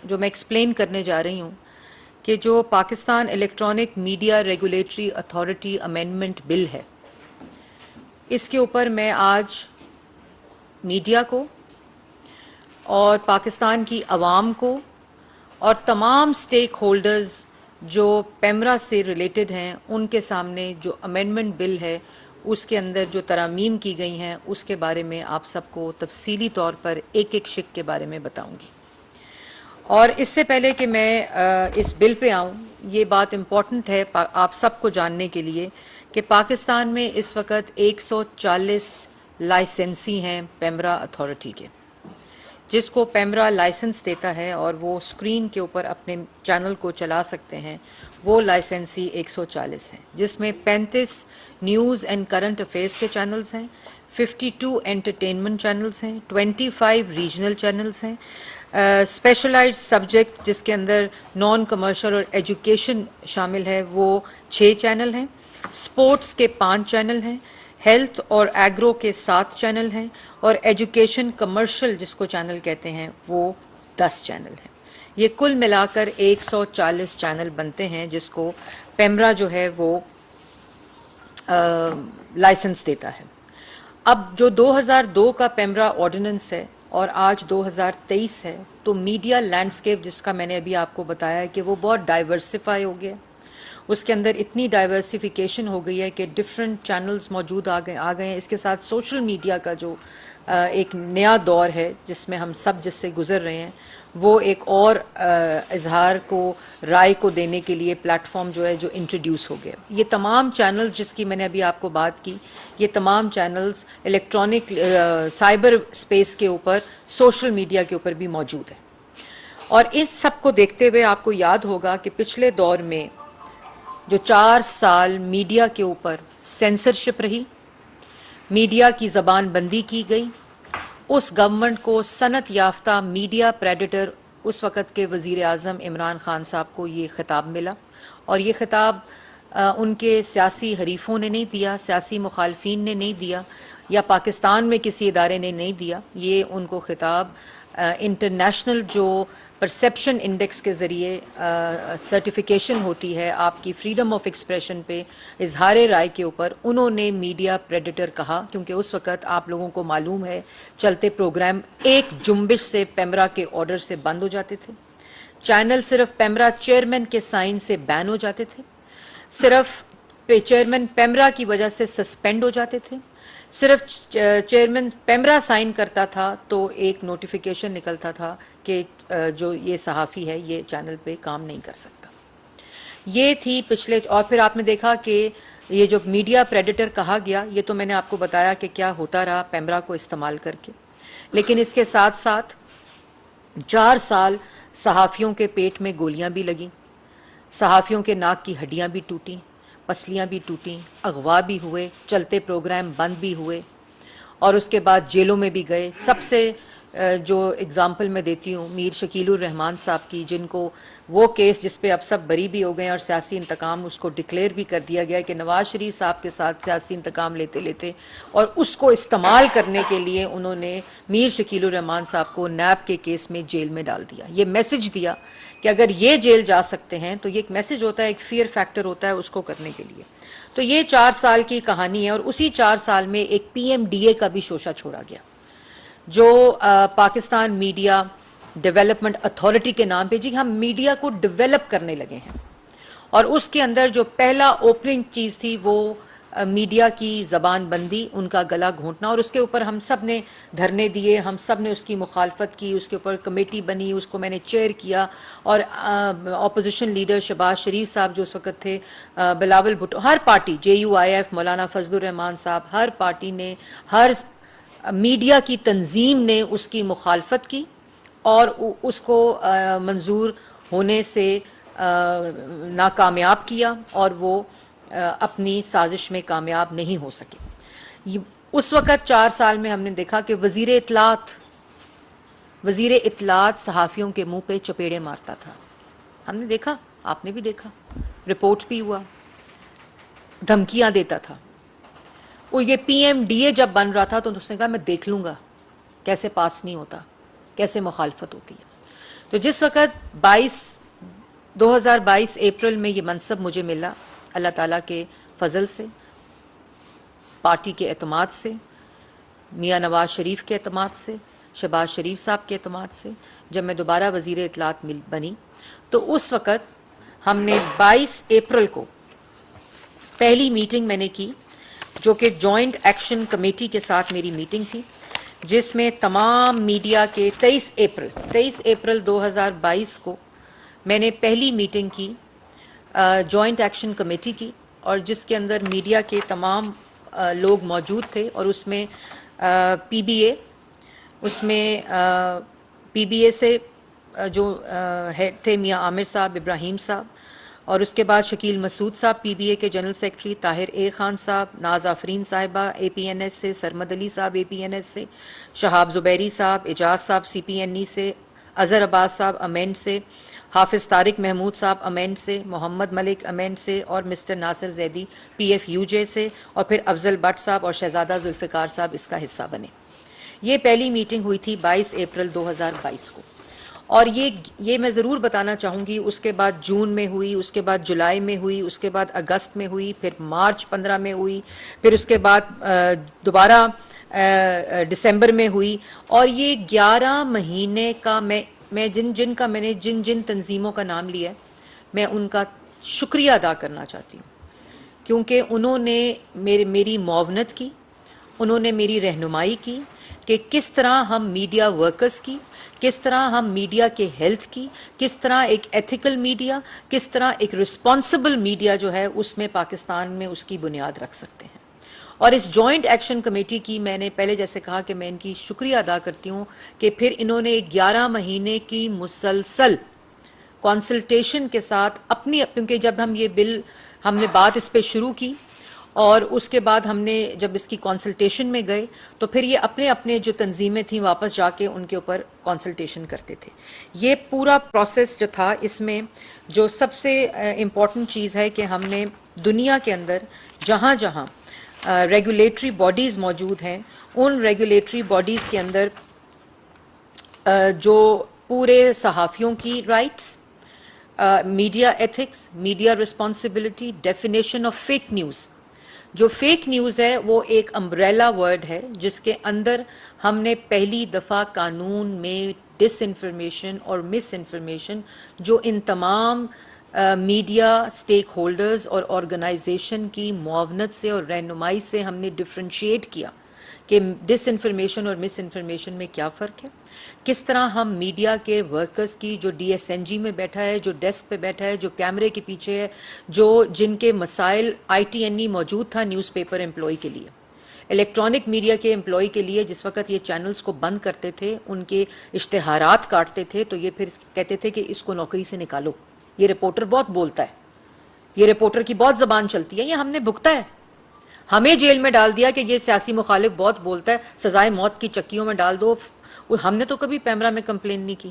جو میں ایکسپلین کرنے جا رہی ہوں کہ جو Pakistan electronic media regulatory authority amendment بل ہے، اس کے اوپر میں آج میڈیا کو اور پاکستان کی عوام کو اور تمام سٹیک ہولڈرز جو پیمرا سے ریلیٹڈ ہیں ان کے سامنے جو امینڈمنٹ بل ہے اس کے اندر جو ترامیم کی گئی ہیں اس کے بارے میں آپ سب کو تفصیلی طور پر ایک ایک شق کے بارے میں بتاؤں گی۔ اور اس سے پہلے کہ میں اس بل پہ آؤں، یہ بات امپورٹنٹ ہے آپ سب کو جاننے کے لیے کہ پاکستان میں اس وقت 140 لائسنسی ہیں پیمرا اتھارٹی کے، جس کو پیمرا لائسنس دیتا ہے اور وہ سکرین کے اوپر اپنے چینل کو چلا سکتے ہیں، وہ لائسنسی 140 ہیں، جس میں 35 نیوز اینڈ کرنٹ افیئرس کے چینلز ہیں، 52 انٹرٹینمنٹ چینلز ہیں، 25 ریجنل چینلز ہیں، اسپیشلائزڈ سبجیکٹ جس کے اندر نان کمرشل اور ایجوکیشن شامل ہے وہ 6 چینل ہیں، سپورٹس کے 5 چینل ہیں، ہیلتھ اور ایگرو کے 7 چینل ہیں، اور ایجوکیشن کمرشل جس کو چینل کہتے ہیں وہ 10 چینل ہیں۔ یہ کل ملا کر 140 چینل بنتے ہیں جس کو پیمرا جو ہے وہ لائسنس دیتا ہے۔ اب جو 2002 کا پیمرا آرڈیننس ہے اور آج 2023 ہے، تو میڈیا لینڈسکیپ جس کا میں نے ابھی آپ کو بتایا ہے کہ وہ بہت ڈائیورسیفائی ہو گیا، اس کے اندر اتنی ڈائیورسیفیکیشن ہو گئی ہے کہ ڈفرینٹ چینلز موجود آ گئے ہیں۔ اس کے ساتھ سوشل میڈیا کا جو ایک نیا دور ہے جس میں ہم سب جس سے گزر رہے ہیں، وہ ایک اور اظہار کو رائے کو دینے کے لیے پلیٹ فارم جو ہے جو انٹروڈیوس ہو گیا۔ یہ تمام چینلز جس کی میں نے ابھی آپ کو بات کی، یہ تمام چینلز الیکٹرانک سائبر اسپیس کے اوپر، سوشل میڈیا کے اوپر بھی موجود ہے۔ اور اس سب کو دیکھتے ہوئے آپ کو یاد ہوگا کہ پچھلے دور میں جو 4 سال میڈیا کے اوپر سینسرشپ رہی، میڈیا کی زبان بندی کی گئی، اس گورنمنٹ کو صنعت یافتہ میڈیا پریڈیٹر اس وقت کے وزیر اعظم عمران خان صاحب کو یہ خطاب ملا، اور یہ خطاب ان کے سیاسی حریفوں نے نہیں دیا، سیاسی مخالفین نے نہیں دیا، یا پاکستان میں کسی ادارے نے نہیں دیا، یہ ان کو خطاب انٹرنیشنل جو پرسیپشن انڈیکس کے ذریعے سرٹیفیکیشن ہوتی ہے آپ کی فریڈم آف ایکسپریشن پہ، اظہار رائے کے اوپر، انہوں نے میڈیا پریڈیٹر کہا، کیونکہ اس وقت آپ لوگوں کو معلوم ہے چلتے پروگرام ایک جنبش سے پیمرا کے آرڈر سے بند ہو جاتے تھے، چینل صرف پیمرا چیئرمین کے سائن سے بین ہو جاتے تھے، صرف چیئرمین پیمرا کی وجہ سے سسپینڈ ہو جاتے تھے، صرف چیئرمین پیمرا سائن کرتا تھا تو ایک نوٹیفیکیشن نکلتا تھا کہ جو یہ صحافی ہے یہ چینل پہ کام نہیں کر سکتا۔ یہ تھی پچھلے، اور پھر آپ نے دیکھا کہ یہ جو میڈیا پریڈیٹر کہا گیا، یہ تو میں نے آپ کو بتایا کہ کیا ہوتا رہا پیمرا کو استعمال کر کے، لیکن اس کے ساتھ ساتھ 4 سال صحافیوں کے پیٹ میں گولیاں بھی لگیں، صحافیوں کے ناک کی ہڈیاں بھی ٹوٹیں، پسلیاں بھی ٹوٹیں، اغوا بھی ہوئے، چلتے پروگرام بند بھی ہوئے، اور اس کے بعد جیلوں میں بھی گئے۔ سب سے جو اگزامپل میں دیتی ہوں میر شکیل الرحمان صاحب کی، جن کو وہ کیس جس پہ اب سب بری بھی ہو گئے ہیں اور سیاسی انتقام اس کو ڈکلیئر بھی کر دیا گیا کہ نواز شریف صاحب کے ساتھ سیاسی انتقام لیتے لیتے اور اس کو استعمال کرنے کے لیے انہوں نے میر شکیل الرحمان صاحب کو نیب کے کیس میں جیل میں ڈال دیا۔ یہ میسج دیا کہ اگر یہ جیل جا سکتے ہیں تو یہ ایک میسج ہوتا ہے، ایک فیئر فیکٹر ہوتا ہے اس کو کرنے کے لیے۔ تو یہ 4 سال کی کہانی ہے، اور اسی 4 سال میں ایک پی ایم ڈی اے کا بھی شوشہ چھوڑا گیا جو پاکستان میڈیا ڈیولپمنٹ اتھارٹی کے نام پہ، جی ہم میڈیا کو ڈیولپ کرنے لگے ہیں، اور اس کے اندر جو پہلا اوپننگ چیز تھی وہ میڈیا کی زبان بندی، ان کا گلا گھونٹنا، اور اس کے اوپر ہم سب نے دھرنے دیے، ہم سب نے اس کی مخالفت کی، اس کے اوپر کمیٹی بنی، اس کو میں نے چیئر کیا، اور اپوزیشن لیڈر شہباز شریف صاحب جو اس وقت تھے، بلاول بھٹو، ہر party, J U I F, Maulana Fazl الرحمان صاحب، ہر پارٹی نے، ہر میڈیا کی تنظیم نے اس کی مخالفت کی اور اس کو منظور ہونے سے ناکامیاب کیا، اور وہ اپنی سازش میں کامیاب نہیں ہو سکے۔ اس وقت 4 سال میں ہم نے دیکھا کہ وزیر اطلاعات صحافیوں کے منہ پہ چپیڑے مارتا تھا، ہم نے دیکھا، آپ نے بھی دیکھا، رپورٹ بھی ہوا، دھمکیاں دیتا تھا۔ وہ یہ پی ایم ڈی اے جب بن رہا تھا تو اس نے کہا میں دیکھ لوں گا کیسے پاس نہیں ہوتا، کیسے مخالفت ہوتی ہے۔ تو جس وقت 2022 اپریل میں یہ منصب مجھے ملا اللہ تعالیٰ کے فضل سے، پارٹی کے اعتماد سے، میاں نواز شریف کے اعتماد سے، شہباز شریف صاحب کے اعتماد سے، جب میں دوبارہ وزیر اطلاعات بنی تو اس وقت ہم نے 22 اپریل کو پہلی میٹنگ میں نے کی، جو کہ جوائنٹ ایکشن کمیٹی کے ساتھ میری میٹنگ تھی، جس میں تمام میڈیا کے 23 اپریل 2022 کو میں نے پہلی میٹنگ کی جوائنٹ ایکشن کمیٹی کی، اور جس کے اندر میڈیا کے تمام لوگ موجود تھے، اور اس میں پی بی اے، اس میں پی بی اے سے جو ہیڈ تھے میاں عامر صاحب، ابراہیم صاحب، اور اس کے بعد شکیل مسعود صاحب پی بی اے کے جنرل سیکرٹری، طاہر اے خان صاحب، ناز آفرین صاحبہ اے پی این ایس سے، سرمد علی صاحب اے پی این ایس سے، شہاب زبیری صاحب، اعجاز صاحب سی پی این ای سے، اظہر عباس صاحب امینڈ سے، حافظ طارق محمود صاحب امینڈ سے، محمد ملک امینڈ سے، اور Mister Nasir Zaidi P F U J سے، اور پھر افضل بٹ صاحب اور شہزادہ ذوالفقار صاحب اس کا حصہ بنے۔ یہ پہلی میٹنگ ہوئی تھی 22 اپریل 2022 کو، اور یہ میں ضرور بتانا چاہوں گی، اس کے بعد جون میں ہوئی، اس کے بعد جولائی میں ہوئی، اس کے بعد اگست میں ہوئی، پھر مارچ 15 میں ہوئی، پھر اس کے بعد دوبارہ دسمبر میں ہوئی، اور یہ 11 مہینے کا میں جن تنظیموں کا نام لیا ہے، میں ان کا شکریہ ادا کرنا چاہتی ہوں، کیونکہ انہوں نے میری معاونت کی، انہوں نے میری رہنمائی کی کہ کس طرح ہم میڈیا ورکرز کی، کس طرح ہم میڈیا کے ہیلتھ کی، کس طرح ایک ایتھیکل میڈیا، کس طرح ایک رسپانسبل میڈیا جو ہے اس میں پاکستان میں اس کی بنیاد رکھ سکتے ہیں۔ اور اس جوائنٹ ایکشن کمیٹی کی میں نے پہلے جیسے کہا کہ میں ان کی شکریہ ادا کرتی ہوں کہ پھر انہوں نے 11 مہینے کی مسلسل کنسلٹیشن کے ساتھ کیونکہ جب ہم نے بات اس پہ شروع کی، اور اس کے بعد ہم نے جب اس کی کنسلٹیشن میں گئے تو پھر یہ اپنے جو تنظیمیں تھیں واپس جا کے ان کے اوپر کنسلٹیشن کرتے تھے۔ یہ پورا پروسیس جو تھا، اس میں جو سب سے امپورٹنٹ چیز ہے کہ ہم نے دنیا کے اندر جہاں جہاں ریگولیٹری باڈیز موجود ہیں، ان ریگولیٹری باڈیز کے اندر جو پورے صحافیوں کی rights, media ethics, media responsibility, definition of fake news. جو فیک نیوز ہے وہ ایک امبریلا ورڈ ہے جس کے اندر ہم نے پہلی دفعہ قانون میں ڈس انفارمیشن اور مس انفارمیشن، جو ان تمام میڈیا سٹیک ہولڈرز اور آرگنائزیشن کی معاونت سے اور رہنمائی سے ہم نے ڈفرینشیٹ کیا کہ ڈس انفارمیشن اور مس انفارمیشن میں کیا فرق ہے، کس طرح ہم میڈیا کے ورکرز کی، جو ڈی ایس این جی میں بیٹھا ہے، جو ڈیسک پہ بیٹھا ہے، جو کیمرے کے پیچھے ہے، جن کے مسائل آئی ٹی این ای موجود تھا نیوز پیپر امپلائی کے لیے، الیکٹرانک میڈیا کے امپلائی کے لیے، جس وقت یہ چینلز کو بند کرتے تھے، ان کے اشتہارات کاٹتے تھے، تو یہ پھر کہتے تھے کہ اس کو نوکری سے نکالو، یہ رپورٹر بہت بولتا ہے، یہ رپورٹر کی بہت زبان چلتی ہے، یہ ہم نے بھگتا ہے، ہمیں جیل میں ڈال دیا کہ یہ سیاسی مخالف بہت بولتا ہے، سزائے موت کی چکیوں میں ڈال دو۔ ہم نے تو کبھی پیمرا میں کمپلین نہیں کی۔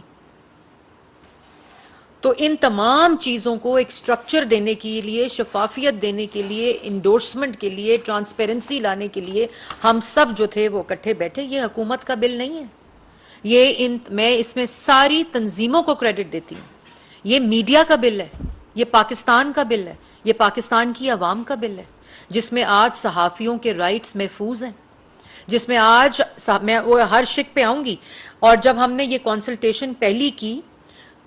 تو ان تمام چیزوں کو ایک سٹرکچر دینے کے لیے، شفافیت دینے کے لیے، انڈورسمنٹ کے لیے، ٹرانسپیرنسی لانے کے لیے ہم سب جو تھے وہ اکٹھے بیٹھے۔ یہ حکومت کا بل نہیں ہے، میں اس میں ساری تنظیموں کو کریڈٹ دیتی ہوں۔ یہ میڈیا کا بل ہے، یہ پاکستان کا بل ہے، یہ پاکستان کی عوام کا بل ہے، جس میں آج صحافیوں کے رائٹس محفوظ ہیں، جس میں آج میں وہ ہر شک پہ آؤں گی۔ اور جب ہم نے یہ کنسلٹیشن پہلی کی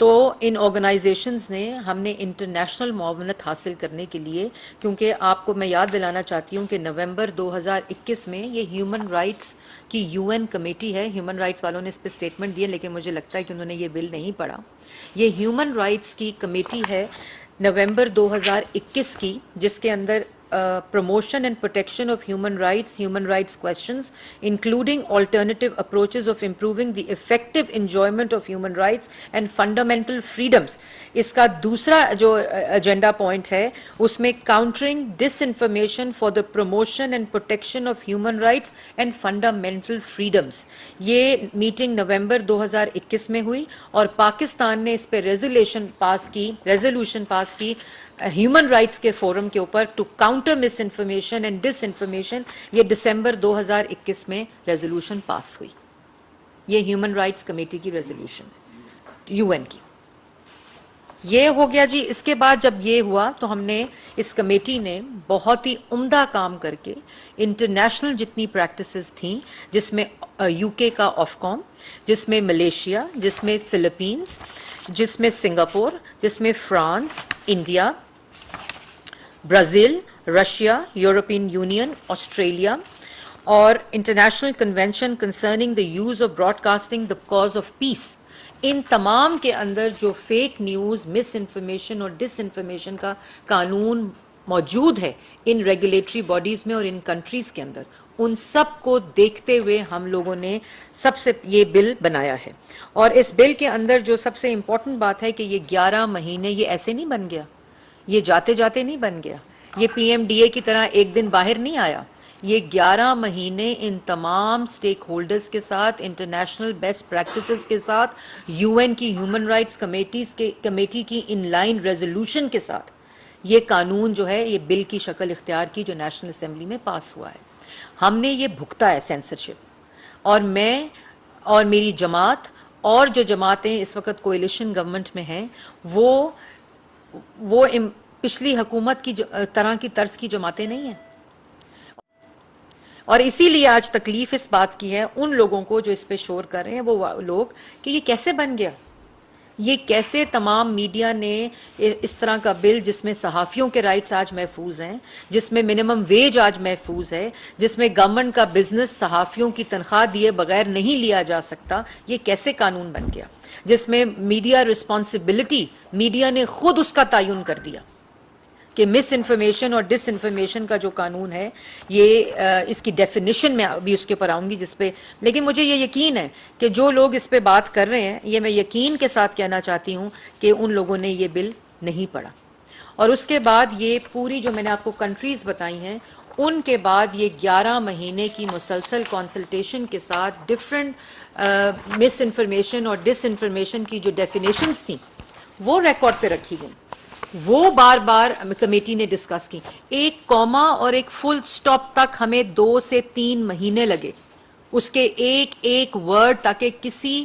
تو ان آرگنائزیشنز نے، ہم نے انٹرنیشنل معاونت حاصل کرنے کے لیے، کیونکہ آپ کو میں یاد دلانا چاہتی ہوں کہ نومبر 2021 میں یہ ہیومن رائٹس کی یو این کمیٹی ہے، ہیومن رائٹس والوں نے اس پہ سٹیٹمنٹ دی ہے، لیکن مجھے لگتا ہے کہ انہوں نے یہ بل نہیں پڑھا۔ یہ ہیومن رائٹس کی کمیٹی ہے نومبر 2021 کی، جس کے اندر promotion and protection of human rights questions, including alternative approaches of improving the effective enjoyment of human rights and fundamental freedoms. اس کا دوسرا جو ایجنڈا پوائنٹ ہے اس میں countering disinformation for the promotion and protection of human rights and fundamental freedoms. یہ meeting نومبر 2021 میں ہوئی اور پاکستان نے اس پہ ریزولوشن پاس کی ہیومن رائٹس کے فورم کے اوپر to counter misinformation and disinformation. یہ دسمبر 2021 میں ریزولوشن پاس ہوئی، یہ ہیومن رائٹس کمیٹی کی ریزولوشن۔ UN کی. یہ ہو گیا جی. اس کے بعد جب یہ ہوا تو ہم نے اس کمیٹی نے بہت ہی عمدہ کام کر کے انٹرنیشنل جتنی پریکٹسز تھیں، جس میں UK کا آفکام، جس میں ملیشیا، جس میں فلپینز، جس میں سنگاپور، جس میں France, India, Brazil, Russia, European Union, Australia, اور international convention concerning the use of broadcasting the cause of peace, ان تمام کے اندر جو فیک نیوز، مس انفارمیشن اور ڈس انفارمیشن کا قانون موجود ہے ان ریگولیٹری باڈیز میں اور ان کنٹریز کے اندر، ان سب کو دیکھتے ہوئے ہم لوگوں نے سب سے یہ بل بنایا ہے. اور اس بل کے اندر جو سب سے امپورٹنٹ بات ہے کہ یہ 11 مہینے یہ ایسے نہیں بن گیا، یہ جاتے جاتے نہیں بن گیا، یہ PMDA کی طرح ایک دن باہر نہیں آیا. یہ 11 مہینے ان تمام سٹیک ہولڈرز کے ساتھ، انٹرنیشنل بیسٹ پریکٹسز کے ساتھ، UN کی ہیومن رائٹس کمیٹی کی ان لائن ریزولوشن کے ساتھ یہ قانون جو ہے یہ بل کی شکل اختیار کی جو نیشنل اسمبلی میں پاس ہوا ہے. ہم نے یہ بھگتا ہے سینسرشپ، اور میں اور میری جماعت اور جو جماعتیں اس وقت کوئلیشن گورنمنٹ میں ہیں وہ پچھلی حکومت کی طرح کی طرز کی جماعتیں نہیں ہیں. اور اسی لیے آج تکلیف اس بات کی ہے ان لوگوں کو جو اس پہ شور کر رہے ہیں، وہ لوگ کہ یہ کیسے بن گیا، یہ کیسے تمام میڈیا نے اس طرح کا بل جس میں صحافیوں کے رائٹس آج محفوظ ہیں، جس میں منیمم ویج آج محفوظ ہے، جس میں گورنمنٹ کا بزنس صحافیوں کی تنخواہ دیے بغیر نہیں لیا جا سکتا، یہ کیسے قانون بن گیا، جس میں میڈیا رسپانسبلٹی میڈیا نے خود اس کا تعین کر دیا کہ مس انفارمیشن اور ڈس انفارمیشن کا جو قانون ہے یہ اس کی ڈیفینیشن میں ابھی اس کے اوپر آؤں گی جس پہ، لیکن مجھے یہ یقین ہے کہ جو لوگ اس پہ بات کر رہے ہیں، یہ میں یقین کے ساتھ کہنا چاہتی ہوں کہ ان لوگوں نے یہ بل نہیں پڑھا. اور اس کے بعد یہ پوری جو میں نے آپ کو کنٹریز بتائی ہیں، ان کے بعد یہ 11 مہینے کی مسلسل کنسلٹیشن کے ساتھ ڈفرینٹ مس انفارمیشن اور ڈس انفارمیشن کی جو ڈیفینیشنز تھیں وہ ریکارڈ پہ رکھی گئیں، وہ بار بار کمیٹی نے ڈسکس کی. ایک کوما اور ایک فل سٹاپ تک ہمیں 2 سے 3 مہینے لگے، اس کے ایک ایک ورڈ، تاکہ کسی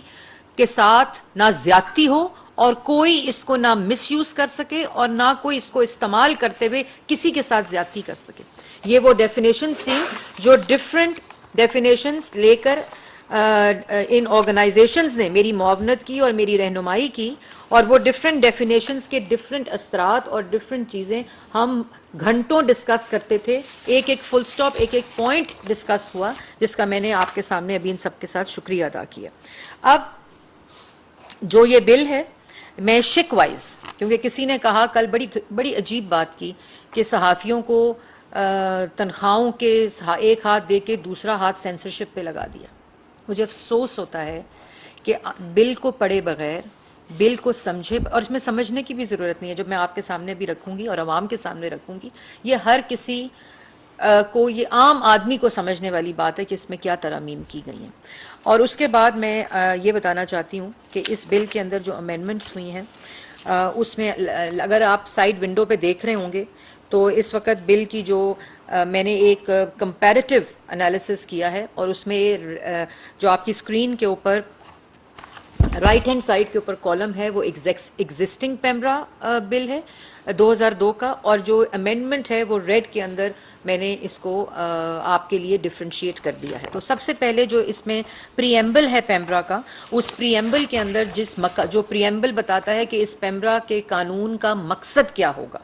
کے ساتھ نہ زیادتی ہو اور کوئی اس کو نہ مس یوز کر سکے اور نہ کوئی اس کو استعمال کرتے ہوئے کسی کے ساتھ زیادتی کر سکے. یہ وہ ڈیفینیشنز تھیں جو ڈفرینٹ ڈیفینیشنز لے کر ان آرگنائزیشنز نے میری معاونت کی اور میری رہنمائی کی، اور وہ ڈفرینٹ ڈیفینیشنز کے ڈفرینٹ اثرات اور ڈفرینٹ چیزیں ہم گھنٹوں ڈسکس کرتے تھے. ایک ایک فل سٹاپ، ایک ایک پوائنٹ ڈسکس ہوا، جس کا میں نے آپ کے سامنے ابھی ان سب کے ساتھ شکریہ ادا کیا. اب جو یہ بل ہے، میں شک وائز، کیونکہ کسی نے کہا کل بڑی عجیب بات کی کہ صحافیوں کو تنخواہوں کے ایک ہاتھ دے کے دوسرا ہاتھ سینسرشپ پہ لگا دیا. مجھے افسوس ہوتا ہے کہ بل کو پڑھے بغیر، بل کو سمجھے، اور اس میں سمجھنے کی بھی ضرورت نہیں ہے، جب میں آپ کے سامنے بھی رکھوں گی اور عوام کے سامنے رکھوں گی، یہ ہر کسی کو، یہ عام آدمی کو سمجھنے والی بات ہے کہ اس میں کیا ترامیم کی گئی ہیں. اور اس کے بعد میں یہ بتانا چاہتی ہوں کہ اس بل کے اندر جو امینڈمنٹس ہوئی ہیں، اس میں اگر آپ سائیڈ ونڈو پہ دیکھ رہے ہوں گے تو اس وقت بل کی جو میں نے ایک کمپیریٹیو انالیسس کیا ہے، اور اس میں جو آپ کی اسکرین کے اوپر رائٹ ہینڈ سائڈ کے اوپر کالم ہے وہ ایگزسٹنگ پیمرا بل ہے 2002 کا، اور جو امینڈمنٹ ہے وہ ریڈ کے اندر میں نے اس کو آپ کے لیے ڈفرینشیٹ کر دیا ہے. تو سب سے پہلے جو اس میں پریمبل ہے پیمرا کا، اس پریمبل کے اندر جو پریمبل بتاتا ہے کہ اس پیمرا کے قانون کا مقصد کیا ہوگا،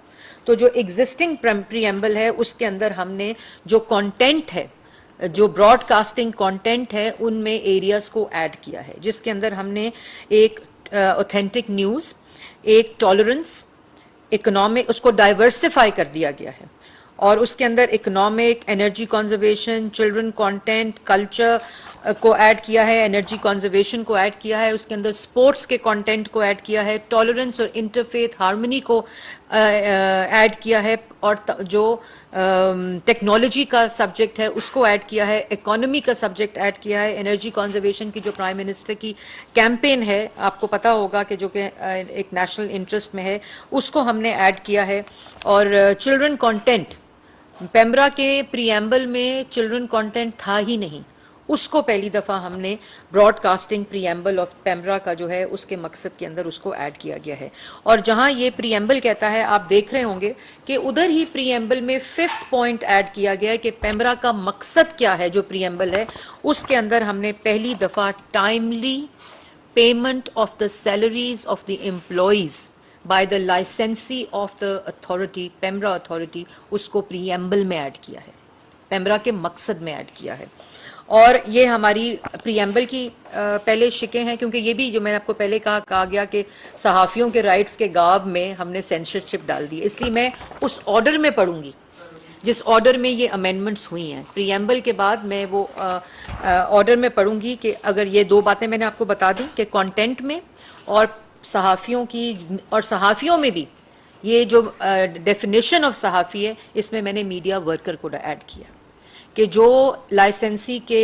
تو جو ایگزسٹنگ پریمبل ہے اس کے اندر ہم نے جو کانٹینٹ ہے، جو براڈ کاسٹنگ کانٹینٹ ہے، ان میں ایریاز کو ایڈ کیا ہے، جس کے اندر ہم نے ایک اوتھینٹک نیوز، ایک ٹالرنس، اکنامک، اس کو ڈائیورسیفائی کر دیا گیا ہے، اور اس کے اندر economic, energy conservation, children content, culture کو ایڈ کیا ہے، انرجی کنزرویشن کو ایڈ کیا ہے، اس کے اندر سپورٹس کے کانٹینٹ کو ایڈ کیا ہے، ٹالرنس اور انٹرفیتھ ہارمنی کو ایڈ کیا ہے، اور جو ٹیکنالوجی کا سبجیکٹ ہے اس کو ایڈ کیا ہے، اکانومی کا سبجیکٹ ایڈ کیا ہے، انرجی کنزرویشن کی جو پرائم منسٹر کی کیمپین ہے، آپ کو پتہ ہوگا کہ جو کہ ایک نیشنل انٹرسٹ میں ہے، اس کو ہم نے ایڈ کیا ہے. اور چلڈرن کانٹینٹ، پیمرا کے پریمبل میں چلڈرن کانٹینٹ تھا ہی نہیں، اس کو پہلی دفعہ ہم نے broadcasting preamble of PEMRA کا جو ہے اس کے مقصد کے اندر اس کو ایڈ کیا گیا ہے. اور جہاں یہ پریمبل کہتا ہے آپ دیکھ رہے ہوں گے کہ ادھر ہی پریمبل میں 5th پوائنٹ ایڈ کیا گیا ہے کہ پیمرا کا مقصد کیا ہے. جو پریمبل ہے اس کے اندر ہم نے پہلی دفعہ timely payment of the salaries of the employees by the licensee of the authority PEMRA authority اس کو پریمبل میں ایڈ کیا ہے, پیمرا کے مقصد میں ایڈ کیا ہے. اور یہ ہماری پریمبل کی پہلے شکیں ہیں, کیونکہ یہ بھی جو میں نے آپ کو پہلے کہا گیا کہ صحافیوں کے رائٹس کے گاب میں ہم نے سینسرشپ ڈال دی, اس لیے میں اس آرڈر میں پڑھوں گی جس آرڈر میں یہ امینڈمنٹس ہوئی ہیں. پریمبل کے بعد میں وہ آرڈر میں پڑھوں گی کہ اگر یہ دو باتیں میں نے آپ کو بتا دیں کہ کانٹینٹ میں اور صحافیوں کی اور صحافیوں میں بھی یہ جو ڈیفینیشن آف صحافی ہے اس میں نے میڈیا ورکر کو ایڈ کیا کہ جو لائسنسی کے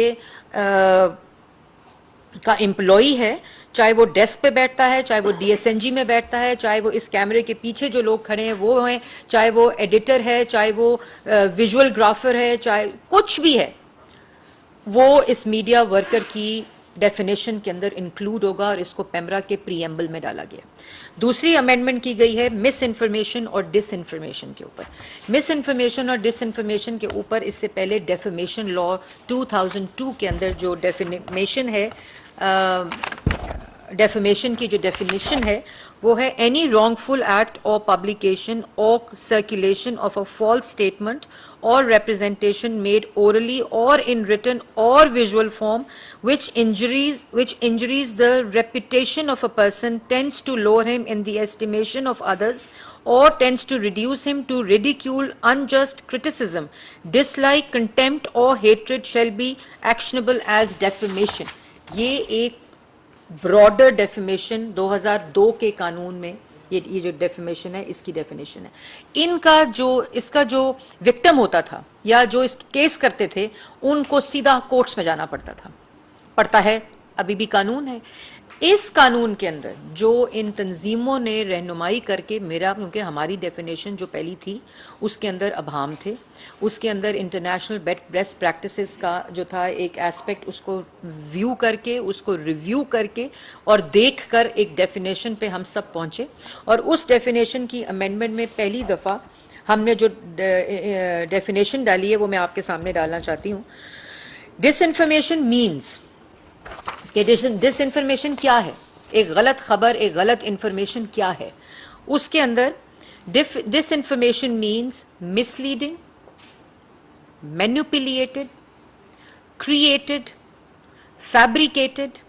کا امپلائی ہے, چاہے وہ ڈیسک پہ بیٹھتا ہے, چاہے وہ ڈی ایس این جی میں بیٹھتا ہے, چاہے وہ اس کیمرے کے پیچھے جو لوگ کھڑے ہیں وہ ہیں, چاہے وہ ایڈیٹر ہے, چاہے وہ ویژول گرافر ہے, چاہے کچھ بھی ہے, وہ اس میڈیا ورکر کی ڈیفینیشن کے اندر انکلوڈ ہوگا اور اس کو پیمرا کے پریمبل میں ڈالا گیا. دوسری امینڈمنٹ کی گئی ہے مس انفارمیشن اور ڈس انفارمیشن کے اوپر. مس انفارمیشن اور ڈس انفارمیشن کے اوپر اس سے پہلے ڈیفیمیشن لا 2002 کے اندر جو ڈیفیمیشن ہے, ڈیفیمیشن کی جو ڈیفینیشن ہے وہ ہے اینی رانگ فل ایکٹ اور پبلیکیشن اور circulation of a false statement or representation made orally or in written or visual form which injuries the reputation of a person, tends to lower him in the estimation of others or tends to reduce him to ridicule, unjust criticism, dislike, contempt or hatred shall be actionable as defamation. یہ ایک broader defamation 2002 کے قانون میں یہ جو defamation ہے اس کی definition ہے. ان کا اس کا جو وکٹم ہوتا تھا یا جو اس کیس کرتے تھے ان کو سیدھا کورٹس میں جانا پڑتا ہے, ابھی بھی قانون ہے. اس قانون کے اندر جو ان تنظیموں نے رہنمائی کر کے کیونکہ ہماری ڈیفینیشن جو پہلی تھی اس کے اندر ابہام تھے, اس کے اندر انٹرنیشنل بیسٹ پریکٹسز کا جو تھا ایک ایسپیکٹ اس کو ویو کر کے, اس کو ریویو کر کے اور دیکھ کر ایک ڈیفینیشن پہ ہم سب پہنچے. اور اس ڈیفینیشن کی امینڈمنٹ میں پہلی دفعہ ہم نے جو ڈیفینیشن ڈالی ہے وہ میں آپ کے سامنے ڈالنا چاہتی ہوں. ڈس انفارمیشن مینس کہ ڈس انفارمیشن کیا ہے, ایک غلط خبر, ایک غلط انفارمیشن کیا ہے. اس کے اندر disinformation means misleading, manipulated, created, fabricated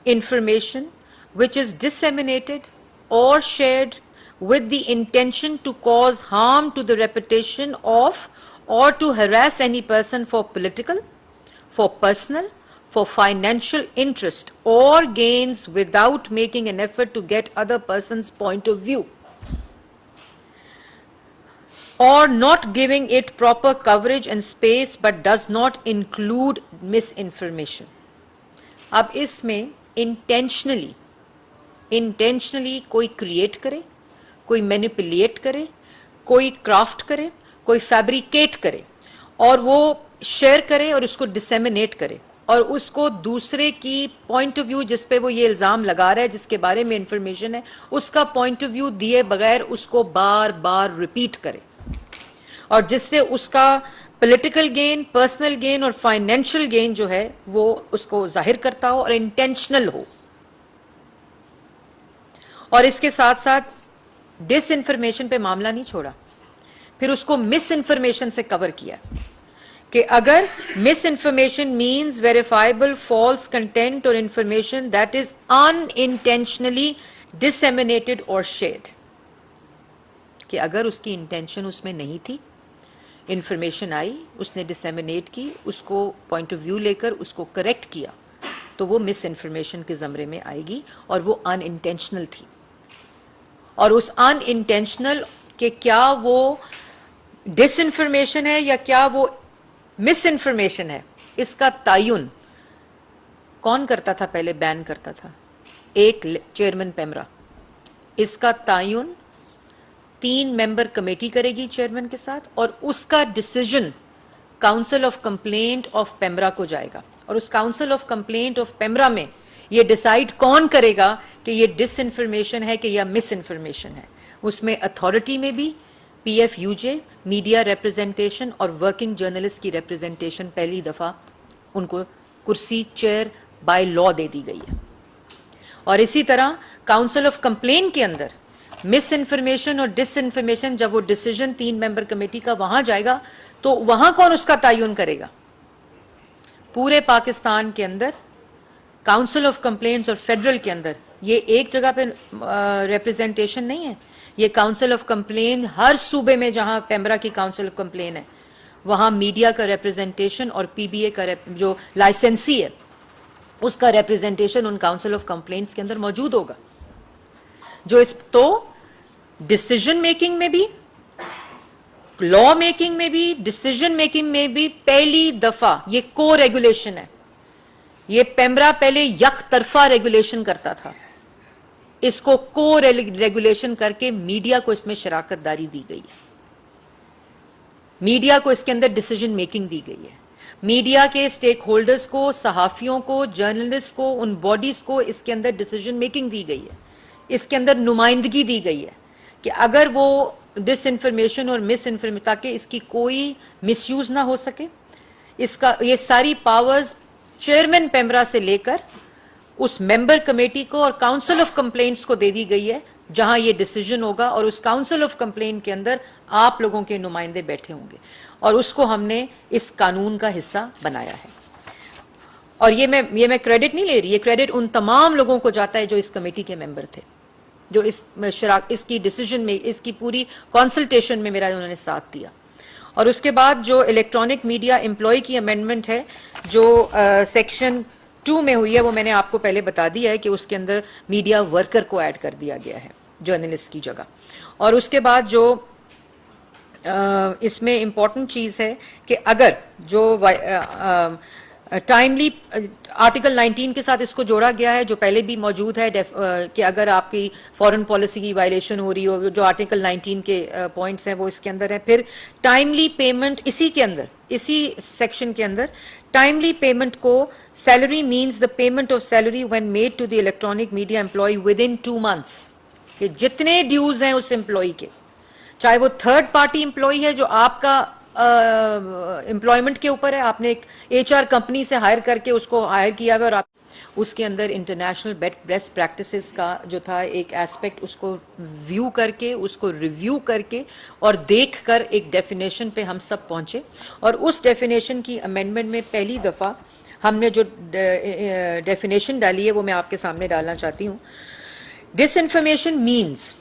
information which is disseminated or shared with the intention to cause harm to the reputation of or to harass any person for political, for personal, for financial interest or gains without making an effort to get other person's point of view or not giving it proper coverage and space but does not include misinformation. اب اس میں intentionally کوئی create کرے, کوئی manipulate کرے, کوئی craft کرے, کوئی fabricate کرے اور وہ شیئر کرے اور اس کو ڈسیمینیٹ کرے اور اس کو دوسرے کی پوائنٹ آف ویو جس پہ وہ یہ الزام لگا رہا ہے, جس کے بارے میں انفارمیشن ہے, اس کا پوائنٹ آف ویو دیے بغیر اس کو بار بار ریپیٹ کرے اور جس سے اس کا پولیٹیکل گین, پرسنل گین اور فائنینشیل گین جو ہے وہ اس کو ظاہر کرتا ہو اور انٹینشنل ہو. اور اس کے ساتھ ساتھ ڈس انفارمیشن پہ معاملہ نہیں چھوڑا, پھر اس کو مس انفارمیشن سے کور کیا کہ اگر misinformation means verifiable false content اور information that is intentionally disseminated اور شیئرڈ, کہ اگر اس کی انٹینشن اس میں نہیں تھی, انفارمیشن آئی, اس نے ڈسیمینیٹ کی, اس کو پوائنٹ آف ویو لے کر اس کو کریکٹ کیا, تو وہ مس انفارمیشن کے زمرے میں آئے گی اور وہ ان انٹینشنل تھی. اور اس ان انٹینشنل کہ کیا وہ ڈس انفارمیشن ہے یا کیا وہ مس انفارمیشن ہے, اس کا تعین کون کرتا تھا؟ پہلے بین کرتا تھا ایک چیئرمین پیمرا. اس کا تعین 3 ممبر کمیٹی کرے گی چیئرمین کے ساتھ اور اس کا decision council of complaint of PEMRA کو جائے گا اور اس council of complaint of PEMRA میں یہ ڈیسائیڈ کون کرے گا کہ یہ ڈس انفارمیشن ہے کہ یا مس انفارمیشن ہے. اس میں اتھارٹی میں بھی پی ایف یو جے, میڈیا ریپرزنٹیشن اور ورکنگ جرنلسٹ کی ریپرزنٹیشن پہلی دفعہ ان کو کرسی چیئر بائی لا دے دی گئی ہے. اور اسی طرح کاؤنسل آف کمپلین کے اندر مس انفارمیشن اور ڈس انفارمیشن, جب وہ ڈیسیجن 3 ممبر کمیٹی کا وہاں جائے گا تو وہاں کون اس کا تعین کرے گا؟ پورے پاکستان کے اندر کاؤنسل آف کمپلینٹس اور فیڈرل کے اندر یہ ایک جگہ پہ ریپرزنٹیشن نہیں ہے. یہ کاؤنسل آف کمپلین ہر صوبے میں جہاں پیمرا کی کاؤنسل آف کمپلین ہے وہاں میڈیا کا ریپرزنٹیشن اور پی بی اے کا جو لائسنسی ہے اس کا representation in council of complaints کے اندر موجود ہوگا. جو اس تو ڈسیجن میکنگ میں بھی, لا میکنگ میں بھی, ڈسیجن میکنگ میں بھی پہلی دفعہ یہ کو ریگولیشن ہے. یہ پیمرا پہلے یک طرفہ ریگولیشن کرتا تھا, اس کو کو ریگولیشن کر کے میڈیا کو اس میں شراکت داری دی گئی ہے. میڈیا کو اس کے اندر ڈیسیجن میکنگ دی گئی ہے. میڈیا کے سٹیک ہولڈرز کو, صحافیوں کو, جرنلسٹ کو, ان باڈیز کو اس کے اندر ڈیسیجن میکنگ دی گئی ہے. اس کے اندر نمائندگی دی گئی ہے کہ اگر وہ ڈس انفارمیشن اور مس انفارمیشن, تاکہ اس کی کوئی مس یوز نہ ہو سکے. اس کا یہ ساری پاورز چیئرمین پیمرا سے لے کر اس ممبر کمیٹی کو اور کاؤنسل آف کمپلینٹس کو دے دی گئی ہے جہاں یہ ڈیسیجن ہوگا, اور اس کاؤنسل آف کمپلینٹ کے اندر آپ لوگوں کے نمائندے بیٹھے ہوں گے, اور اس کو ہم نے اس قانون کا حصہ بنایا ہے. اور یہ میں کریڈٹ نہیں لے رہی, یہ کریڈٹ ان تمام لوگوں کو جاتا ہے جو اس کمیٹی کے ممبر تھے, جو اس کی ڈیسیجن میں, اس کی پوری کنسلٹیشن میں میرا انہوں نے ساتھ دیا. اور اس کے بعد جو الیکٹرانک میڈیا امپلائی کی امینڈمنٹ ہے جو سیکشن 2 میں ہوئی ہے, وہ میں نے آپ کو پہلے بتا دیا ہے کہ اس کے اندر میڈیا ورکر کو ایڈ کر دیا گیا ہے جرنلسٹ کی جگہ. اور اس کے بعد جو اس میں امپورٹنٹ چیز ہے کہ اگر جو ٹائملی آرٹیکل 19 کے ساتھ اس کو جوڑا گیا ہے, جو پہلے بھی موجود ہے کہ اگر آپ کی فورن پالیسی کی وائلیشن ہو رہی ہو, جو آرٹیکل 19 کے پوائنٹس ہیں وہ اس کے اندر ہے. پھر ٹائملی پیمنٹ, اسی کے اندر, اسی سیکشن کے اندر ٹائملی پیمنٹ کو, salary means the payment of salary when made to the electronic media employee within 2 months, کہ جتنے ڈیوز ہیں اس امپلائی کے, چاہے وہ تھرڈ پارٹی امپلائی ہے جو آپ کا امپلائمنٹ کے اوپر ہے, آپ نے ایک ایچ آر کمپنی سے ہائر کر کے اس کو ہائر کیا ہوا, اور آپ اس کے اندر انٹرنیشنل بیسٹ پریکٹسز کا جو تھا ایک ایسپیکٹ, اس کو ویو کر کے, اس کو ریویو کر کے اور دیکھ کر ایک ڈیفینیشن پہ ہم سب پہنچے. اور اس ڈیفینیشن کی امینڈمنٹ میں پہلی دفعہ ہم نے جو ڈیفینیشن ڈالی ہے وہ میں آپ کے سامنے ڈالنا چاہتی ہوں. ڈس انفارمیشن مینز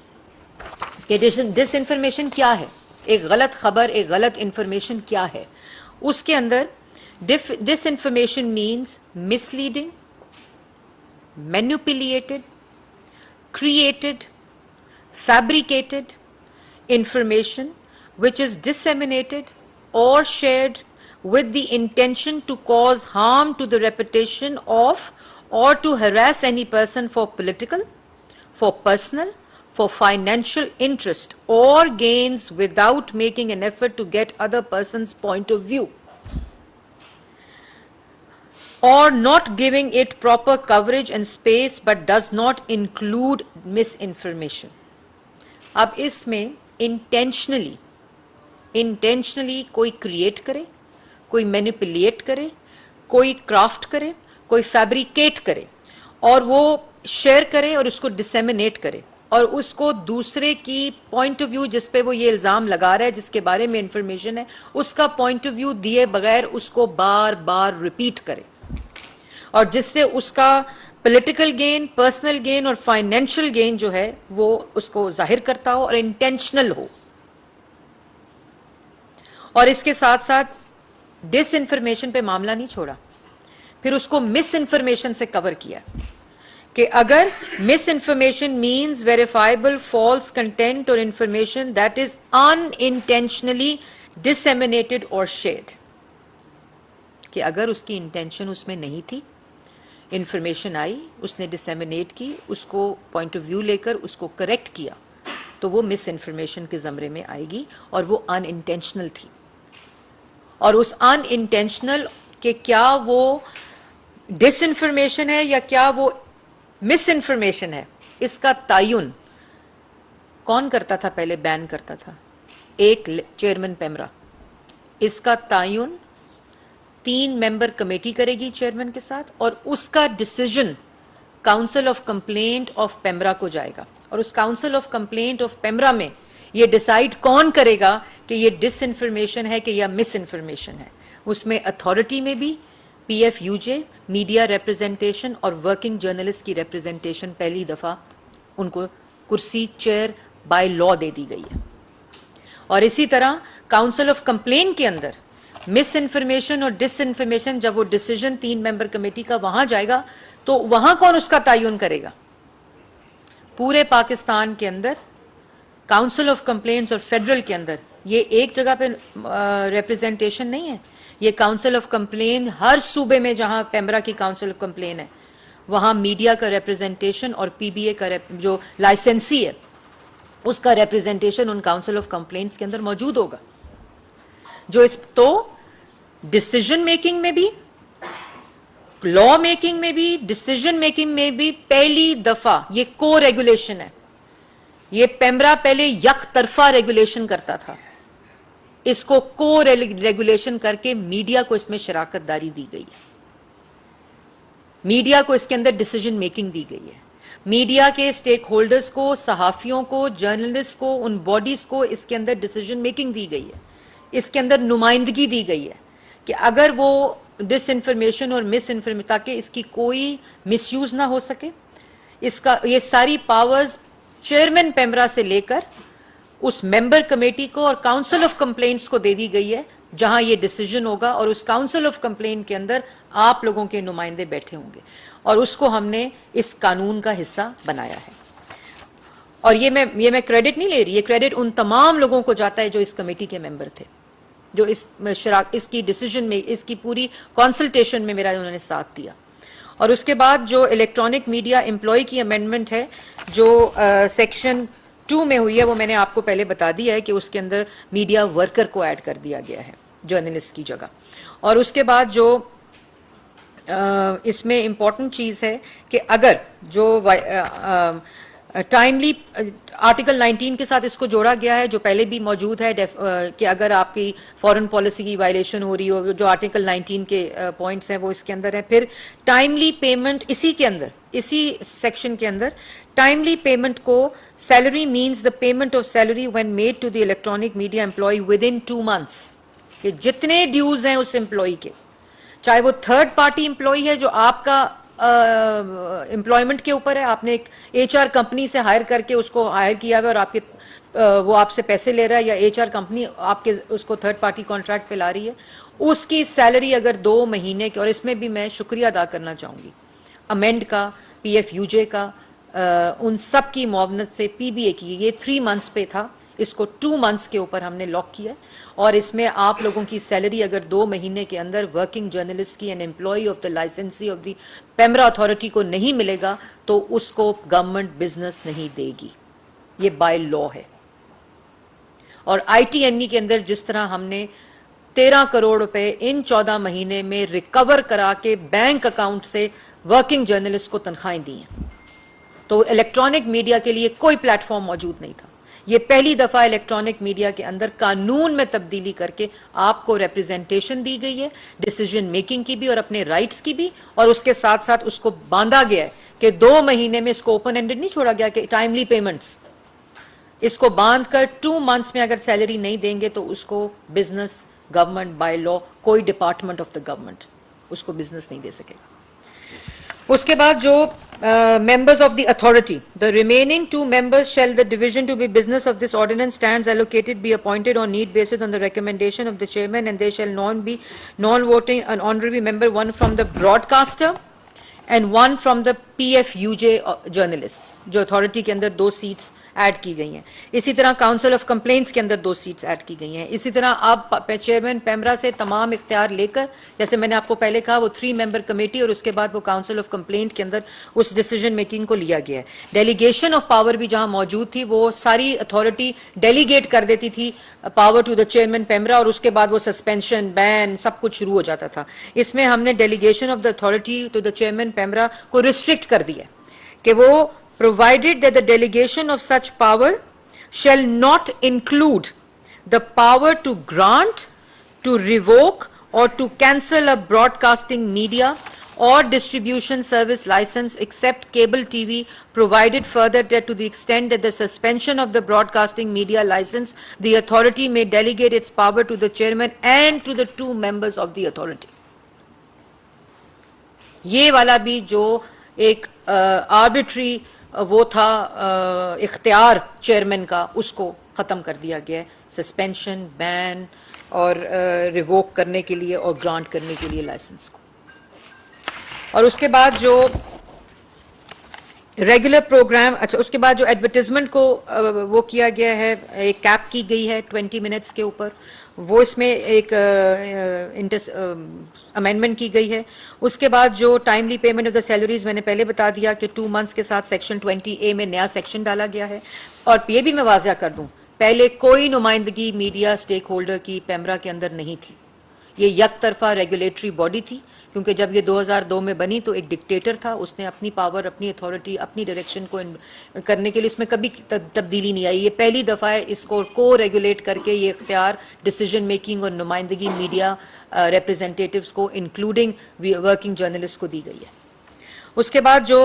کہ ڈس انفارمیشن کیا ہے, ایک غلط خبر, ایک غلط انفارمیشن کیا ہے. اس کے اندر disinformation means misleading, manipulated, created, fabricated information which is disseminated or shared with the intention to cause harm to the reputation of or to harass any person for political, for personal, for financial interest or gains without making an effort to get other person's point of view, or not giving it proper coverage and space but does not include misinformation. اب اس میں intentionally کوئی create کرے, کوئی manipulate کرے, کوئی craft کرے, کوئی fabricate کرے اور وہ شیئر کرے اور اس کو ڈسیمینیٹ کرے, اور اس کو دوسرے کی پوائنٹ آف ویو جس پہ وہ یہ الزام لگا رہا ہے, جس کے بارے میں انفارمیشن ہے, اس کا پوائنٹ آف ویو دیے بغیر اس کو بار بار ریپیٹ کرے, اور جس سے اس کا پولیٹیکل گین, پرسنل گین اور فائنینشیل گین جو ہے وہ اس کو ظاہر کرتا ہو اور انٹینشنل ہو. اور اس کے ساتھ ساتھ ڈس انفارمیشن پہ معاملہ نہیں چھوڑا, پھر اس کو مس انفارمیشن سے کور کیا کہ اگر misinformation means verifiable false content اور information that is intentionally disseminated اور شیئرڈ, کہ اگر اس کی انٹینشن اس میں نہیں تھی, انفارمیشن آئی, اس نے ڈسیمینیٹ کی, اس کو پوائنٹ آف ویو لے کر اس کو کریکٹ کیا, تو وہ مس انفارمیشن کے زمرے میں آئے گی, اور وہ ان انٹینشنل تھی. اور اس ان انٹینشنل کہ کیا وہ ڈس انفارمیشن ہے یا کیا وہ مس انفارمیشن ہے، اس کا تعین کون کرتا تھا؟ پہلے بین کرتا تھا ایک چیئرمین پیمرا. اس کا تعین 3 ممبر کمیٹی کرے گی چیئرمین کے ساتھ، اور اس کا decision council of complaint of PEMRA کو جائے گا. اور اس council of complaint of PEMRA میں یہ ڈیسائیڈ کون کرے گا کہ یہ ڈس انفارمیشن ہے کہ یا مس انفارمیشن ہے. اس میں اتھارٹی میں بھی پی ایف یو جے، میڈیا ریپرزنٹیشن اور ورکنگ جرنلسٹ کی ریپرزنٹیشن پہلی دفعہ ان کو کرسی چیئر بائی لا دے دی گئی ہے. اور اسی طرح کاؤنسل آف کمپلین کے اندر مس انفارمیشن اور ڈس انفارمیشن، جب وہ ڈیسیجن 3 ممبر کمیٹی کا وہاں جائے گا تو وہاں کون اس کا تعین کرے گا؟ پورے پاکستان کے اندر کاؤنسل آف کمپلینٹس اور فیڈرل کے اندر یہ ایک جگہ پہ ریپرزنٹیشن نہیں ہے. یہ کاؤنسل آف کمپلین ہر صوبے میں جہاں پیمرا کی کاؤنسل آف کمپلین ہے وہاں میڈیا کا ریپرزنٹیشن اور پی بی اے کا جو لائسنسی ہے اس کا representation in council of complaints کے اندر موجود ہوگا. جو اس تو ڈسیجن میکنگ میں بھی، لا میکنگ میں بھی، ڈسیجن میکنگ میں بھی پہلی دفعہ یہ کو ریگولیشن ہے. یہ پیمرا پہلے یک طرفہ ریگولیشن کرتا تھا، اس کو کو ریگولیشن کر کے میڈیا کو اس میں شراکت داری دی گئی ہے. میڈیا کو اس کے اندر ڈیسیجن میکنگ دی گئی ہے. میڈیا کے سٹیک ہولڈرز کو، صحافیوں کو، جرنلسٹ کو، ان باڈیز کو اس کے اندر ڈیسیجن میکنگ دی گئی ہے. اس کے اندر نمائندگی دی گئی ہے کہ اگر وہ ڈس انفارمیشن اور مس انفارمیشن، تاکہ اس کی کوئی مس یوز نہ ہو سکے. اس کا یہ ساری پاورز چیئرمین پیمرا سے لے کر اس ممبر کمیٹی کو اور کاؤنسل آف کمپلینٹس کو دے دی گئی ہے جہاں یہ ڈیسیجن ہوگا. اور اس کاؤنسل آف کمپلینٹ کے اندر آپ لوگوں کے نمائندے بیٹھے ہوں گے اور اس کو ہم نے اس قانون کا حصہ بنایا ہے. اور یہ میں کریڈٹ نہیں لے رہی، یہ کریڈٹ ان تمام لوگوں کو جاتا ہے جو اس کمیٹی کے ممبر تھے، جو اس کی ڈیسیجن میں، اس کی پوری کنسلٹیشن میں میرا انہوں نے ساتھ دیا. اور اس کے بعد جو الیکٹرانک میڈیا امپلائی کی امینڈمنٹ ہے جو سیکشن 2 میں ہوئی ہے، وہ میں نے آپ کو پہلے بتا دیا ہے کہ اس کے اندر میڈیا ورکر کو ایڈ کر دیا گیا ہے جرنلسٹ کی جگہ. اور اس کے بعد جو اس میں امپورٹنٹ چیز ہے کہ اگر جو ٹائملی آرٹیکل 19 کے ساتھ اس کو جوڑا گیا ہے جو پہلے بھی موجود ہے کہ اگر آپ کی فورن پالیسی کی وائلیشن ہو رہی ہو، جو آرٹیکل 19 کے پوائنٹس ہیں وہ اس کے اندر ہیں. پھر ٹائملی پیمنٹ، اسی کے اندر، اسی سیکشن کے اندر ٹائملی پیمنٹ کو salary means the payment of salary when made to the electronic media employee within 2 months. کہ جتنے ڈیوز ہیں اس امپلائی کے، چاہے وہ تھرڈ پارٹی امپلائی ہے جو آپ کا امپلائمنٹ کے اوپر ہے، آپ نے ایک ایچ آر کمپنی سے ہائر کر کے اس کو ہائر کیا ہوا اور آپ کے وہ آپ سے پیسے لے رہا ہے، یا ایچ آر کمپنی آپ کے اس کو تھرڈ پارٹی کانٹریکٹ پہ لا رہی ہے، اس کی سیلری اگر 2 مہینے کے، اور اس میں بھی میں شکریہ ادا کرنا چاہوں گی امینڈ کا، پی ایف یو جے کا، ان سب کی معاونت سے، پی بی اے کی، یہ 3 months پہ تھا، اس کو 2 months کے اوپر ہم نے لاک کیا. اور اس میں آپ لوگوں کی سیلری اگر 2 مہینے کے اندر ورکنگ جرنلسٹ کی، an employee of the licensee of the PEMRA authority کو نہیں ملے گا تو اس کو گورنمنٹ بزنس نہیں دے گی. یہ بائی لا ہے. اور آئی ٹی این ای کے اندر جس طرح ہم نے 13 کروڑ روپے ان 14 مہینے میں ریکور کرا کے بینک اکاؤنٹ سے ورکنگ جرنلسٹ کو تنخواہیں دی ہیں، تو الیکٹرانک میڈیا کے لیے کوئی پلیٹ فارم موجود نہیں تھا. یہ پہلی دفعہ الیکٹرانک میڈیا کے اندر قانون میں تبدیلی کر کے آپ کو ریپرزنٹیشن دی گئی ہے، ڈیسیجن میکنگ کی بھی اور اپنے رائٹس کی بھی، اور اس کے ساتھ ساتھ اس کو باندھا گیا ہے کہ 2 مہینے میں اس کو اوپن اینڈڈ نہیں چھوڑا گیا کہ ٹائملی پیمنٹس، اس کو باندھ کر 2 months میں اگر سیلری نہیں دیں گے تو اس کو بزنس گورنمنٹ بائی لا، کوئی ڈپارٹمنٹ آف دا گورنمنٹ اس کو بزنس نہیں دے سکے گا. اس کے بعد جو members of the authority, the remaining 2 members shall the division to be business of this ordinance stands allocated be appointed on need basis on the recommendation of the chairman, and they shall be non-voting an honorary member, one from the broadcaster and one from the PFUJ journalists. جو authority کے اندر 2 seats add کی گئی ہیں. اسی طرح council of complaints کے اندر 2 seats add کی گئی ہیں. اسی طرح اب چیئرمین پیمرا سے تمام اختیار لے کر, جیسے میں نے آپ کو پہلے کہا, وہ 3 ممبر کمیٹی اور اس کے بعد وہ کاؤنسل آف کمپلینٹ کے اندر اس ڈیسیجن میکنگ کو لیا گیا ہے. ڈیلیگیشن آف پاور بھی جہاں موجود تھی, وہ ساری اتھارٹی ڈیلیگیٹ کر دیتی تھی power to the chairman PEMRA, اور اس کے بعد وہ سسپینشن, بین, سب کچھ شروع ہو جاتا تھا. اس میں ہم نے delegation of the authority to the chairman PEMRA کو ریسٹرکٹ کر دیا کہ وہ provided that the delegation of such power shall not include the power to grant, to revoke, or to cancel a broadcasting media or distribution service license except cable TV, provided further that to the extent that the suspension of the broadcasting media license, the authority may delegate its power to the chairman and to the 2 members of the authority. یہ والا بھی جو ایک arbitrary وہ تھا اختیار chairman کا, اس کو ختم کر دیا گیا ہے سسپینشن, بین اور ریووک کرنے کے لیے اور گرانٹ کرنے کے لیے لائسنس کو. اور اس کے بعد جو ریگولر پروگرام, اچھا اس کے بعد جو ایڈورٹیزمنٹ کو وہ کیا گیا ہے, ایک کیپ کی گئی ہے 20 منٹس کے اوپر, وہ اس میں ایک امینڈمنٹ کی گئی ہے. اس کے بعد جو timely payment of the salaries, میں نے پہلے بتا دیا کہ 2 منتھس کے ساتھ سیکشن 20A میں نیا سیکشن ڈالا گیا ہے. اور یہ بھی میں واضح کر دوں, پہلے کوئی نمائندگی میڈیا اسٹیک ہولڈر کی پیمرا کے اندر نہیں تھی. یہ یک طرفہ ریگولیٹری باڈی تھی, کیونکہ جب یہ 2002 میں بنی تو ایک ڈکٹیٹر تھا, اس نے اپنی پاور, اپنی اتھارٹی, اپنی ڈائریکشن کو کرنے کے لیے اس میں کبھی تبدیلی نہیں آئی. یہ پہلی دفعہ ہے اس کو ریگولیٹ کر کے یہ اختیار ڈیسیجن میکنگ اور نمائندگی میڈیا ریپرزینٹیٹیوز کو انکلوڈنگ ورکنگ جرنلسٹ کو دی گئی ہے. اس کے بعد جو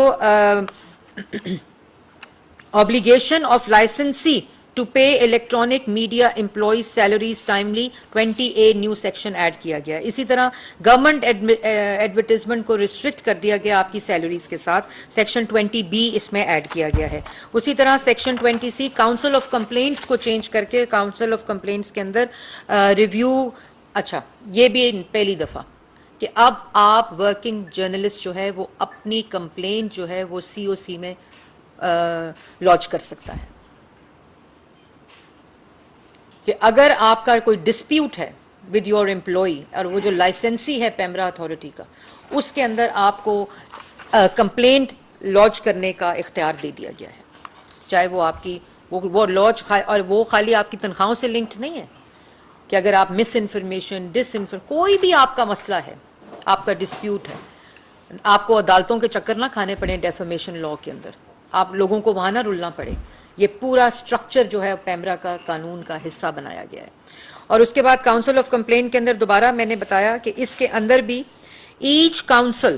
obligation of licensee to pay electronic media employees salaries timely, 20A new section add کیا گیا. اسی طرح گورنمنٹ ایڈورٹیزمنٹ کو ریسٹرکٹ کر دیا گیا آپ کی سیلریز کے ساتھ, سیکشن 20B اس میں ایڈ کیا گیا ہے. اسی طرح section 20C council of complaints کو چینج کر کے کاؤنسل آف کمپلینٹس کے اندر ریویو, اچھا یہ بھی پہلی دفعہ کہ اب آپ ورکنگ جرنلسٹ جو ہے وہ اپنی کمپلینٹ جو ہے وہ COC میں لانچ کر سکتا ہے, کہ اگر آپ کا کوئی ڈسپیوٹ ہے ود یور امپلائی, اور وہ جو لائسنسی ہے پیمرا اتھارٹی کا, اس کے اندر آپ کو کمپلینٹ لانچ کرنے کا اختیار دے دیا گیا ہے. چاہے وہ آپ کی وہ لانچ, اور وہ خالی آپ کی تنخواہوں سے لنکڈ نہیں ہے, کہ اگر آپ مس انفارمیشن, کوئی بھی آپ کا مسئلہ ہے, آپ کا ڈسپیوٹ ہے, آپ کو عدالتوں کے چکر نہ کھانے پڑے ڈیفیمیشن لا کے اندر, آپ لوگوں کو وہاں نہ رلنا پڑے. یہ پورا سٹرکچر جو ہے پیمرا کا قانون کا حصہ بنایا گیا ہے. اور اس کے بعد کاؤنسل آف کمپلینٹ کے اندر دوبارہ میں نے بتایا کہ اس کے اندر بھی each council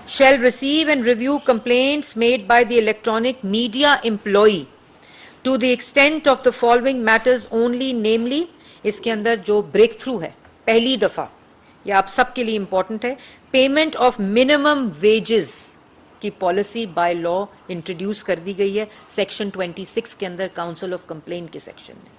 shall receive and review complaints made by the electronic media employee to the extent of the following matters only, namely, اس کے اندر جو بریک تھرو ہے پہلی دفعہ, یہ آپ سب کے لیے امپورٹنٹ ہے, پیمنٹ آف منیمم ویجز کی پالیسی بائی لا انٹروڈیوس کر دی گئی ہے سیکشن 26 کے اندر کاؤنسل آف کمپلینٹ کے سیکشن میں.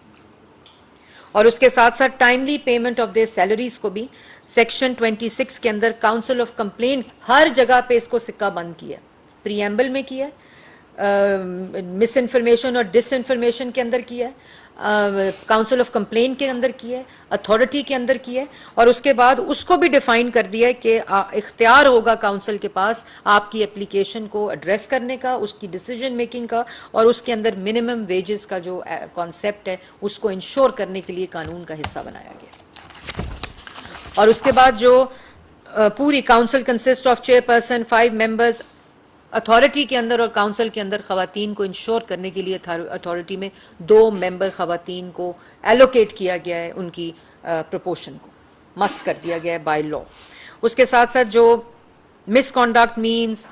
اور اس کے ساتھ ساتھ timely payment of their salaries کو بھی سیکشن 26 کے اندر کاؤنسل آف کمپلینٹ ہر جگہ پہ اس کو سکہ بند کیا, پری ایمبل میں کیا, مس انفارمیشن اور ڈس انفارمیشن کے اندر کیا, کاؤنسل آف کمپلینٹ کے اندر کیا ہے, اتھارٹی کے اندر کیا ہے, اور اس کے بعد اس کو بھی ڈیفائن کر دیا ہے کہ اختیار ہوگا کاؤنسل کے پاس آپ کی اپلیکیشن کو ایڈریس کرنے کا, اس کی ڈیسیجن میکنگ کا, اور اس کے اندر منیمم ویجز کا جو کانسیپٹ ہے اس کو انشور کرنے کے لیے قانون کا حصہ بنایا گیا. اور اس کے بعد جو پوری council consist of chair person 5 members, authority کے اندر اور کاؤنسل کے اندر خواتین کو انشور کرنے کے لیے اتھارٹی میں 2 ممبر خواتین کو ایلوکیٹ کیا گیا ہے, ان کی پروپورشن کو مسٹ کر دیا گیا ہے بائی لا. اس کے ساتھ ساتھ جو مس کانڈکٹ مینس